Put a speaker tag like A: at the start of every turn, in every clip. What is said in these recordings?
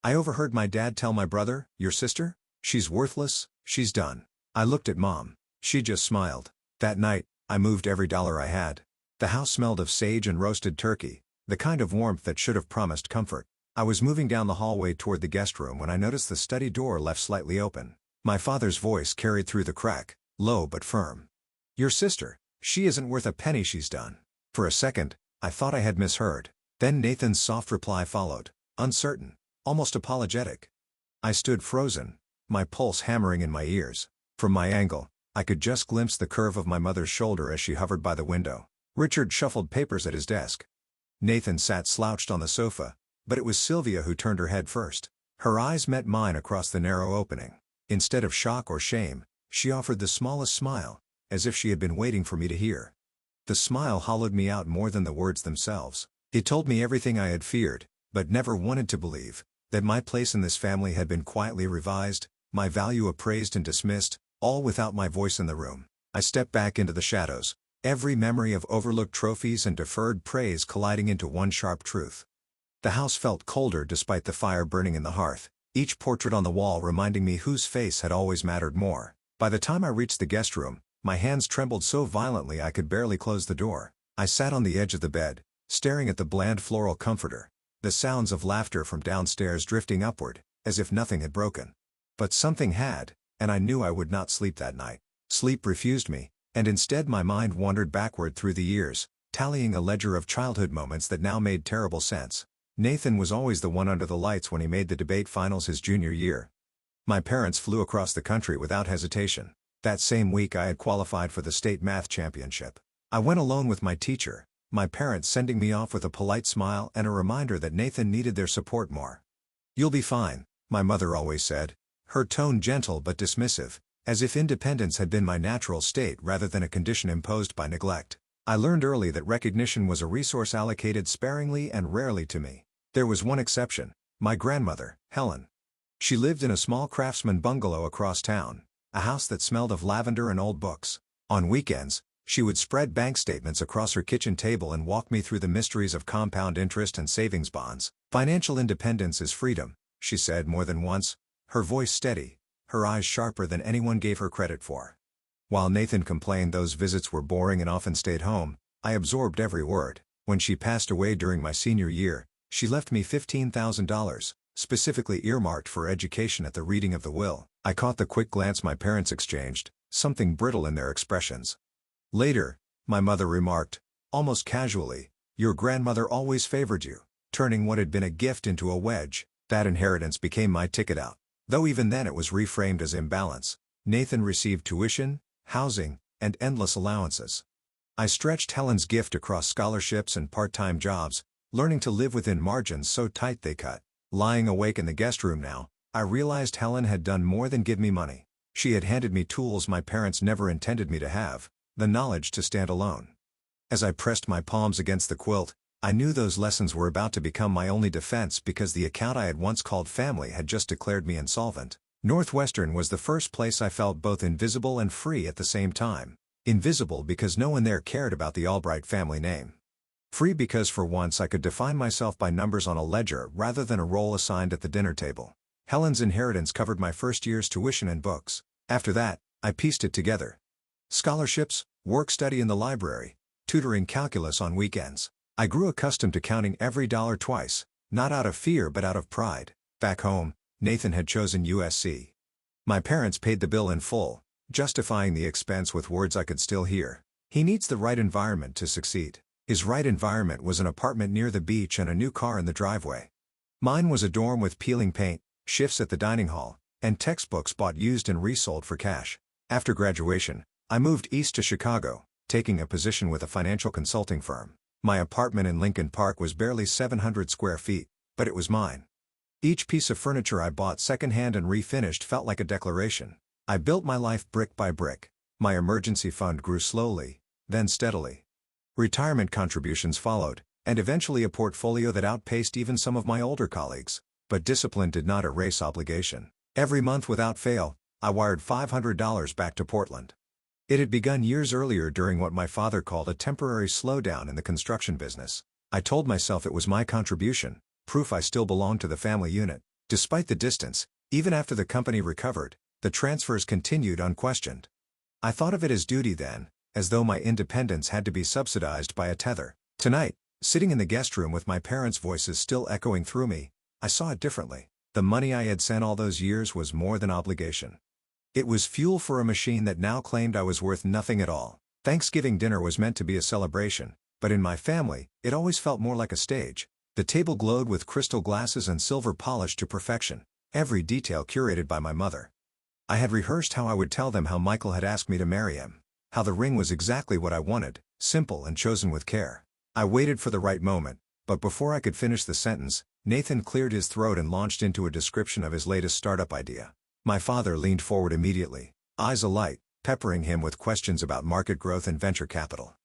A: I overheard my dad tell my brother, "Your sister? She's worthless, she's done." I looked at Mom. She just smiled. That night, I moved every dollar I had. The house smelled of sage and roasted turkey, the kind of warmth that should have promised comfort. I was moving down the hallway toward the guest room when I noticed the study door left slightly open. My father's voice carried through the crack, low but firm. "Your sister, she isn't worth a penny, she's done." For a second, I thought I had misheard. Then Nathan's soft reply followed, uncertain, almost apologetic. I stood frozen, my pulse hammering in my ears. From my angle, I could just glimpse the curve of my mother's shoulder as she hovered by the window. Richard shuffled papers at his desk. Nathan sat slouched on the sofa, but it was Sylvia who turned her head first. Her eyes met mine across the narrow opening. Instead of shock or shame, she offered the smallest smile, as if she had been waiting for me to hear. The smile hollowed me out more than the words themselves. It told me everything I had feared, but never wanted to believe, that my place in this family had been quietly revised, my value appraised and dismissed, all without my voice in the room. I stepped back into the shadows, every memory of overlooked trophies and deferred praise colliding into one sharp truth. The house felt colder despite the fire burning in the hearth, each portrait on the wall reminding me whose face had always mattered more. By the time I reached the guest room, my hands trembled so violently I could barely close the door. I sat on the edge of the bed, staring at the bland floral comforter, the sounds of laughter from downstairs drifting upward, as if nothing had broken. But something had, and I knew I would not sleep that night. Sleep refused me, and instead my mind wandered backward through the years, tallying a ledger of childhood moments that now made terrible sense. Nathan was always the one under the lights when he made the debate finals his junior year. My parents flew across the country without hesitation. That same week I had qualified for the state math championship. I went alone with my teacher, my parents sending me off with a polite smile and a reminder that Nathan needed their support more. "You'll be fine," my mother always said, her tone gentle but dismissive, as if independence had been my natural state rather than a condition imposed by neglect. I learned early that recognition was a resource allocated sparingly and rarely to me. There was one exception, my grandmother, Helen. She lived in a small craftsman bungalow across town, a house that smelled of lavender and old books. On weekends, she would spread bank statements across her kitchen table and walk me through the mysteries of compound interest and savings bonds. "Financial independence is freedom," she said more than once, her voice steady, her eyes sharper than anyone gave her credit for. While Nathan complained those visits were boring and often stayed home, I absorbed every word. When she passed away during my senior year, she left me $15,000, specifically earmarked for education at the reading of the will. I caught the quick glance my parents exchanged, something brittle in their expressions. Later, my mother remarked, almost casually, "Your grandmother always favored you," turning what had been a gift into a wedge. That inheritance became my ticket out. Though even then it was reframed as imbalance. Nathan received tuition, housing, and endless allowances. I stretched Helen's gift across scholarships and part-time jobs, learning to live within margins so tight they cut. Lying awake in the guest room now, I realized Helen had done more than give me money. She had handed me tools my parents never intended me to have, the knowledge to stand alone. As I pressed my palms against the quilt, I knew those lessons were about to become my only defense because the account I had once called family had just declared me insolvent. Northwestern was the first place I felt both invisible and free at the same time. Invisible because no one there cared about the Albright family name. Free because for once I could define myself by numbers on a ledger rather than a role assigned at the dinner table. Helen's inheritance covered my first year's tuition and books. After that, I pieced it together. Scholarships, work-study in the library, tutoring calculus on weekends. I grew accustomed to counting every dollar twice, not out of fear but out of pride. Back home, Nathan had chosen USC. My parents paid the bill in full, justifying the expense with words I could still hear. "He needs the right environment to succeed." His right environment was an apartment near the beach and a new car in the driveway. Mine was a dorm with peeling paint, shifts at the dining hall, and textbooks bought used and resold for cash. After graduation, I moved east to Chicago, taking a position with a financial consulting firm. My apartment in Lincoln Park was barely 700 square feet, but it was mine. Each piece of furniture I bought secondhand and refinished felt like a declaration. I built my life brick by brick. My emergency fund grew slowly, then steadily. Retirement contributions followed, and eventually a portfolio that outpaced even some of my older colleagues. But discipline did not erase obligation. Every month without fail, I wired $500 back to Portland. It had begun years earlier during what my father called a temporary slowdown in the construction business. I told myself it was my contribution, proof I still belonged to the family unit. Despite the distance, even after the company recovered, the transfers continued unquestioned. I thought of it as duty then, as though my independence had to be subsidized by a tether. Tonight, sitting in the guest room with my parents' voices still echoing through me, I saw it differently. The money I had sent all those years was more than obligation. It was fuel for a machine that now claimed I was worth nothing at all. Thanksgiving dinner was meant to be a celebration, but in my family, it always felt more like a stage. The table glowed with crystal glasses and silver polish to perfection, every detail curated by my mother. I had rehearsed how I would tell them how Michael had asked me to marry him, how the ring was exactly what I wanted, simple and chosen with care. I waited for the right moment, but before I could finish the sentence, Nathan cleared his throat and launched into a description of his latest startup idea. My father leaned forward immediately, eyes alight, peppering him with questions about market growth and venture capital.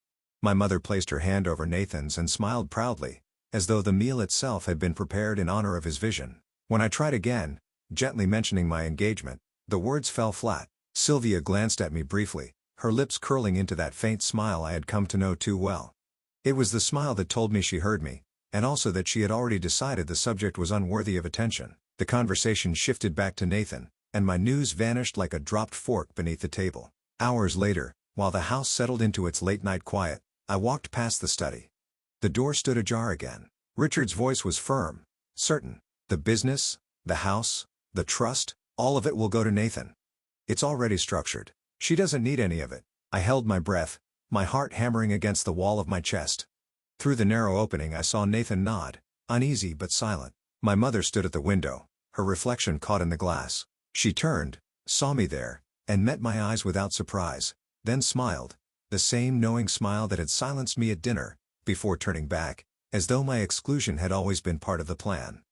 A: My mother placed her hand over Nathan's and smiled proudly, as though the meal itself had been prepared in honor of his vision. When I tried again, gently mentioning my engagement, the words fell flat. Sylvia glanced at me briefly, her lips curling into that faint smile I had come to know too well. It was the smile that told me she heard me, and also that she had already decided the subject was unworthy of attention. The conversation shifted back to Nathan, and my news vanished like a dropped fork beneath the table. Hours later, while the house settled into its late-night quiet, I walked past the study. The door stood ajar again. Richard's voice was firm, certain. The business, the house, the trust, all of it will go to Nathan. It's already structured. She doesn't need any of it. I held my breath, my heart hammering against the wall of my chest. Through the narrow opening I saw Nathan nod, uneasy but silent. My mother stood at the window, her reflection caught in the glass. She turned, saw me there, and met my eyes without surprise, then smiled, the same knowing smile that had silenced me at dinner, before turning back, as though my exclusion had always been part of the plan.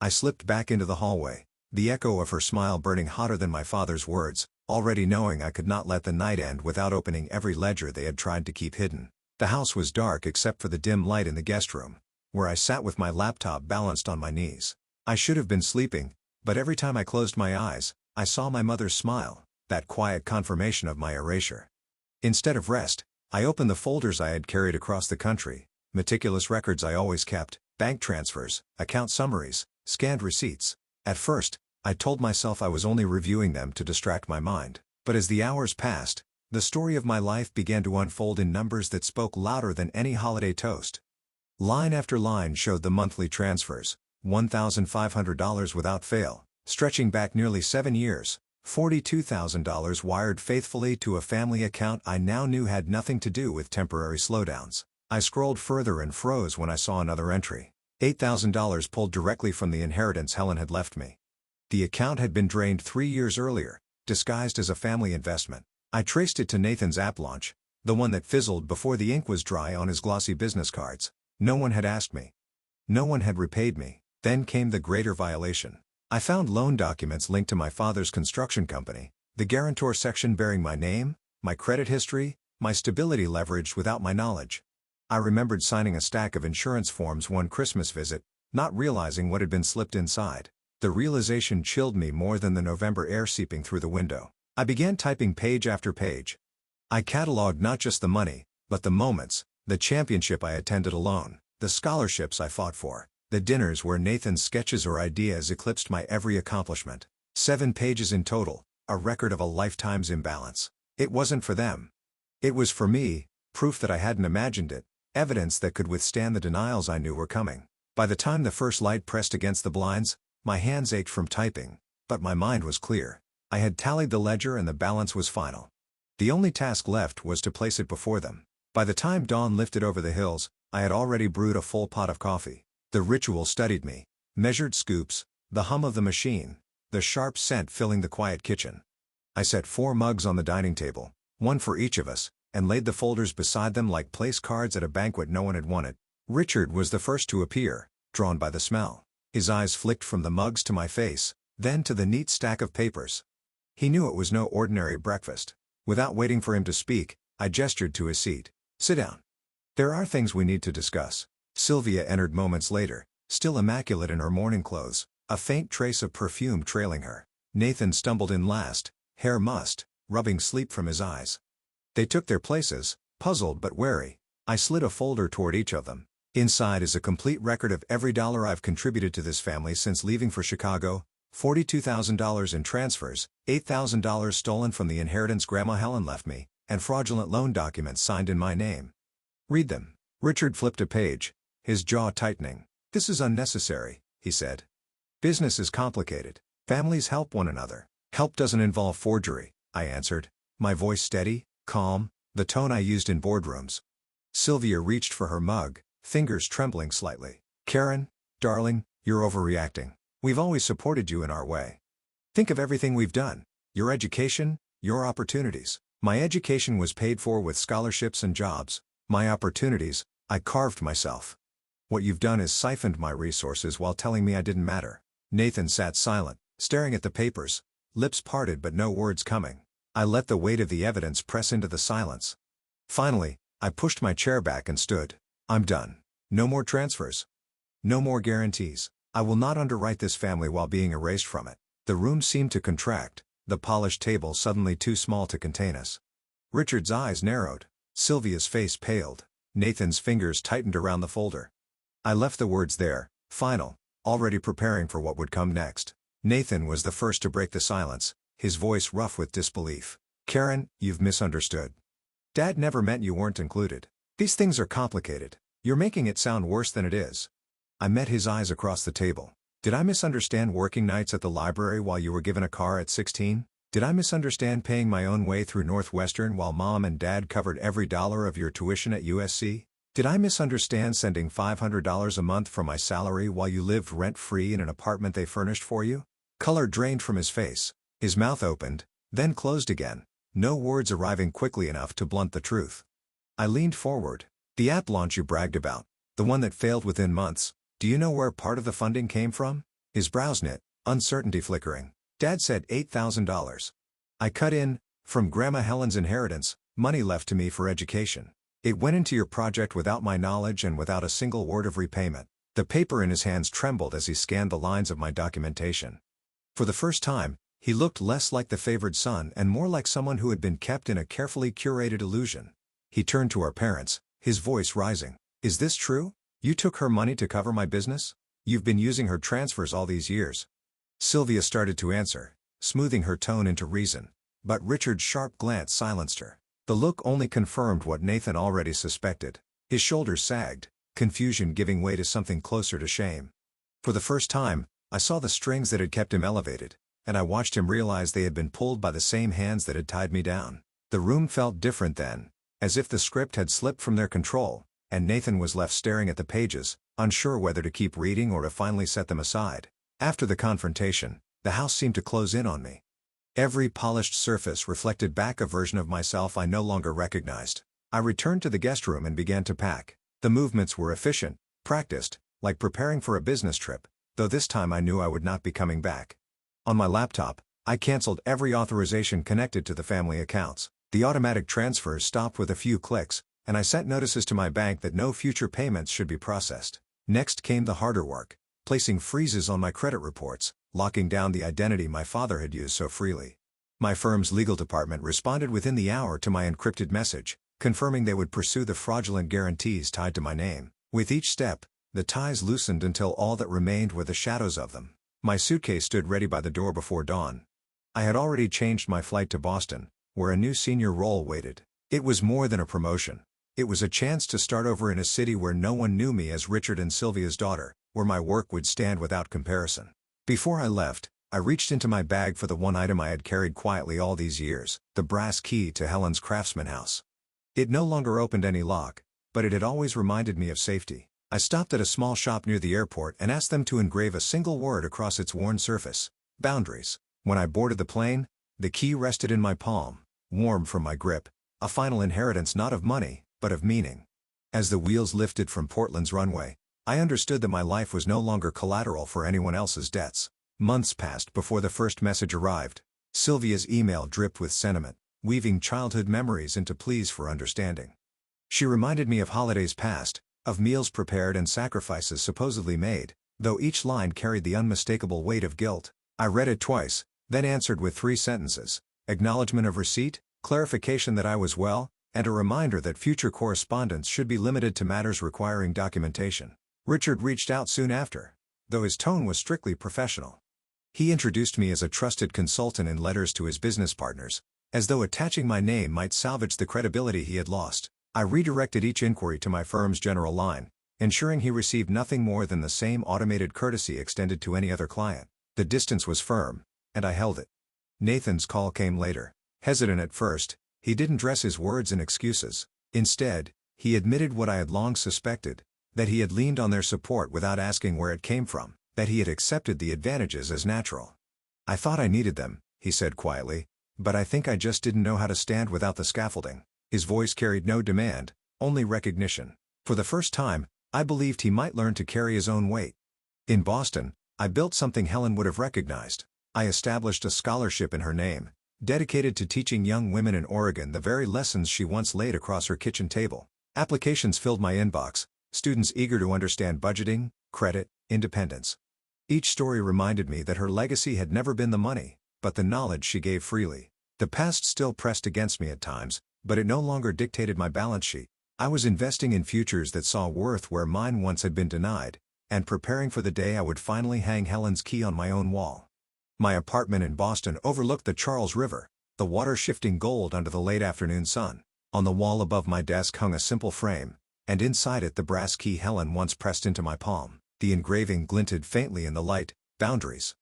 A: I slipped back into the hallway, the echo of her smile burning hotter than my father's words, already knowing I could not let the night end without opening every ledger they had tried to keep hidden. The house was dark except for the dim light in the guest room, where I sat with my laptop balanced on my knees. I should have been sleeping, but every time I closed my eyes, I saw my mother's smile, that quiet confirmation of my erasure. Instead of rest, I opened the folders I had carried across the country, meticulous records I always kept, bank transfers, account summaries, scanned receipts. At first, I told myself I was only reviewing them to distract my mind, but as the hours passed, the story of my life began to unfold in numbers that spoke louder than any holiday toast. Line after line showed the monthly transfers, $1,500 without fail, stretching back nearly 7 years, $42,000 wired faithfully to a family account I now knew had nothing to do with temporary slowdowns. I scrolled further and froze when I saw another entry. $8,000 pulled directly from the inheritance Helen had left me. The account had been drained 3 years earlier, disguised as a family investment. I traced it to Nathan's app launch, the one that fizzled before the ink was dry on his glossy business cards. No one had asked me. No one had repaid me. Then came the greater violation. I found loan documents linked to my father's construction company, the guarantor section bearing my name, my credit history, my stability leveraged without my knowledge. I remembered signing a stack of insurance forms one Christmas visit, not realizing what had been slipped inside. The realization chilled me more than the November air seeping through the window. I began typing page after page. I cataloged not just the money, but the moments, the championship I attended alone, the scholarships I fought for, the dinners where Nathan's sketches or ideas eclipsed my every accomplishment. 7 pages in total, a record of a lifetime's imbalance. It wasn't for them. It was for me, proof that I hadn't imagined it, evidence that could withstand the denials I knew were coming. By the time the first light pressed against the blinds, my hands ached from typing, but my mind was clear. I had tallied the ledger and the balance was final. The only task left was to place it before them. By the time dawn lifted over the hills, I had already brewed a full pot of coffee. The ritual studied me, measured scoops, the hum of the machine, the sharp scent filling the quiet kitchen. I set 4 mugs on the dining table, one for each of us, and laid the folders beside them like place cards at a banquet no one had wanted. Richard was the first to appear, drawn by the smell. His eyes flicked from the mugs to my face, then to the neat stack of papers. He knew it was no ordinary breakfast. Without waiting for him to speak, I gestured to his seat. "Sit down. There are things we need to discuss." Sylvia entered moments later, still immaculate in her morning clothes, a faint trace of perfume trailing her. Nathan stumbled in last, hair mussed, rubbing sleep from his eyes. They took their places, puzzled but wary. I slid a folder toward each of them. Inside is a complete record of every dollar I've contributed to this family since leaving for Chicago, $42,000 in transfers, $8,000 stolen from the inheritance Grandma Helen left me, and fraudulent loan documents signed in my name. Read them. Richard flipped a page, his jaw tightening. This is unnecessary, he said. Business is complicated. Families help one another. Help doesn't involve forgery, I answered, my voice steady, calm, the tone I used in boardrooms. Sylvia reached for her mug, fingers trembling slightly. Karen, darling, you're overreacting. We've always supported you in our way. Think of everything we've done. Your education, your opportunities. My education was paid for with scholarships and jobs. My opportunities, I carved myself. What you've done is siphoned my resources while telling me I didn't matter. Nathan sat silent, staring at the papers, lips parted but no words coming. I let the weight of the evidence press into the silence. Finally, I pushed my chair back and stood. I'm done. No more transfers. No more guarantees. I will not underwrite this family while being erased from it. The room seemed to contract, the polished table suddenly too small to contain us. Richard's eyes narrowed. Sylvia's face paled. Nathan's fingers tightened around the folder. I left the words there, final, already preparing for what would come next. Nathan was the first to break the silence, his voice rough with disbelief. Karen, you've misunderstood. Dad never meant you weren't included. These things are complicated. You're making it sound worse than it is. I met his eyes across the table. Did I misunderstand working nights at the library while you were given a car at 16? Did I misunderstand paying my own way through Northwestern while Mom and Dad covered every dollar of your tuition at USC? Did I misunderstand sending $500 a month from my salary while you lived rent-free in an apartment they furnished for you? Color drained from his face. His mouth opened, then closed again, no words arriving quickly enough to blunt the truth. I leaned forward. The app launch you bragged about, the one that failed within months, do you know where part of the funding came from? His brows knit, uncertainty flickering. Dad said $8,000. I cut in, from Grandma Helen's inheritance, money left to me for education. It went into your project without my knowledge and without a single word of repayment. The paper in his hands trembled as he scanned the lines of my documentation. For the first time, he looked less like the favored son and more like someone who had been kept in a carefully curated illusion. He turned to our parents, his voice rising. Is this true? You took her money to cover my business? You've been using her transfers all these years. Sylvia started to answer, smoothing her tone into reason, but Richard's sharp glance silenced her. The look only confirmed what Nathan already suspected. His shoulders sagged, confusion giving way to something closer to shame. For the first time, I saw the strings that had kept him elevated, and I watched him realize they had been pulled by the same hands that had tied me down. The room felt different then, as if the script had slipped from their control, and Nathan was left staring at the pages, unsure whether to keep reading or to finally set them aside. After the confrontation, the house seemed to close in on me. Every polished surface reflected back a version of myself I no longer recognized. I returned to the guest room and began to pack. The movements were efficient, practiced, like preparing for a business trip, though this time I knew I would not be coming back. On my laptop, I canceled every authorization connected to the family accounts. The automatic transfers stopped with a few clicks, and I sent notices to my bank that no future payments should be processed. Next came the harder work, placing freezes on my credit reports, locking down the identity my father had used so freely. My firm's legal department responded within the hour to my encrypted message, confirming they would pursue the fraudulent guarantees tied to my name. With each step, the ties loosened until all that remained were the shadows of them. My suitcase stood ready by the door before dawn. I had already changed my flight to Boston, where a new senior role waited. It was more than a promotion. It was a chance to start over in a city where no one knew me as Richard and Sylvia's daughter, where my work would stand without comparison. Before I left, I reached into my bag for the one item I had carried quietly all these years, the brass key to Helen's Craftsman house. It no longer opened any lock, but it had always reminded me of safety. I stopped at a small shop near the airport and asked them to engrave a single word across its worn surface: boundaries. When I boarded the plane, the key rested in my palm, warm from my grip, a final inheritance not of money, but of meaning. As the wheels lifted from Portland's runway, I understood that my life was no longer collateral for anyone else's debts. Months passed before the first message arrived. Sylvia's email dripped with sentiment, weaving childhood memories into pleas for understanding. She reminded me of holidays past, of meals prepared and sacrifices supposedly made, though each line carried the unmistakable weight of guilt. I read it twice, then answered with 3 sentences: acknowledgement of receipt, clarification that I was well, and a reminder that future correspondence should be limited to matters requiring documentation. Richard reached out soon after, though his tone was strictly professional. He introduced me as a trusted consultant in letters to his business partners, as though attaching my name might salvage the credibility he had lost. I redirected each inquiry to my firm's general line, ensuring he received nothing more than the same automated courtesy extended to any other client. The distance was firm, and I held it. Nathan's call came later. Hesitant at first, he didn't dress his words in excuses. Instead, he admitted what I had long suspected, that he had leaned on their support without asking where it came from, that he had accepted the advantages as natural. "I thought I needed them," he said quietly, "but I think I just didn't know how to stand without the scaffolding." His voice carried no demand, only recognition. For the first time, I believed he might learn to carry his own weight. In Boston, I built something Helen would have recognized. I established a scholarship in her name, dedicated to teaching young women in Oregon the very lessons she once laid across her kitchen table. Applications filled my inbox, students eager to understand budgeting, credit, independence. Each story reminded me that her legacy had never been the money, but the knowledge she gave freely. The past still pressed against me at times, but it no longer dictated my balance sheet. I was investing in futures that saw worth where mine once had been denied, and preparing for the day I would finally hang Helen's key on my own wall. My apartment in Boston overlooked the Charles River, the water shifting gold under the late afternoon sun. On the wall above my desk hung a simple frame, and inside it the brass key Helen once pressed into my palm. The engraving glinted faintly in the light. Boundaries.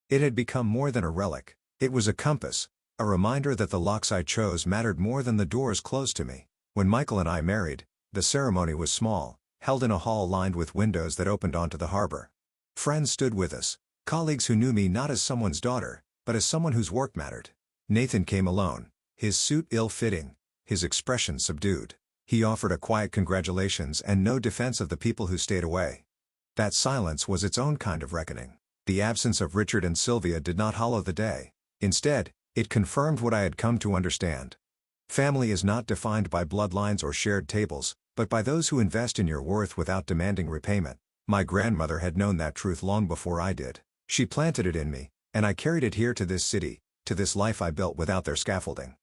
A: It had become more than a relic. It was a compass, a reminder that the locks I chose mattered more than the doors closed to me. When Michael and I married, the ceremony was small, held in a hall lined with windows that opened onto the harbor. Friends stood with us, colleagues who knew me not as someone's daughter, but as someone whose work mattered. Nathan came alone, his suit ill-fitting, his expression subdued. He offered a quiet congratulations and no defense of the people who stayed away. That silence was its own kind of reckoning. The absence of Richard and Sylvia did not hollow the day. Instead, it confirmed what I had come to understand. Family is not defined by bloodlines or shared tables, but by those who invest in your worth without demanding repayment. My grandmother had known that truth long before I did. She planted it in me, and I carried it here to this city, to this life I built without their scaffolding.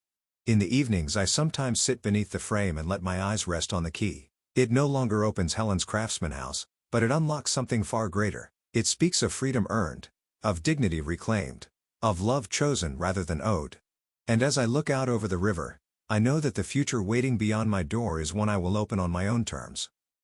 A: In the evenings I sometimes sit beneath the frame and let my eyes rest on the key. It no longer opens Helen's Craftsman House, but it unlocks something far greater. It speaks of freedom earned, of dignity reclaimed, of love chosen rather than owed. And as I look out over the river, I know that the future waiting beyond my door is one I will open on my own terms.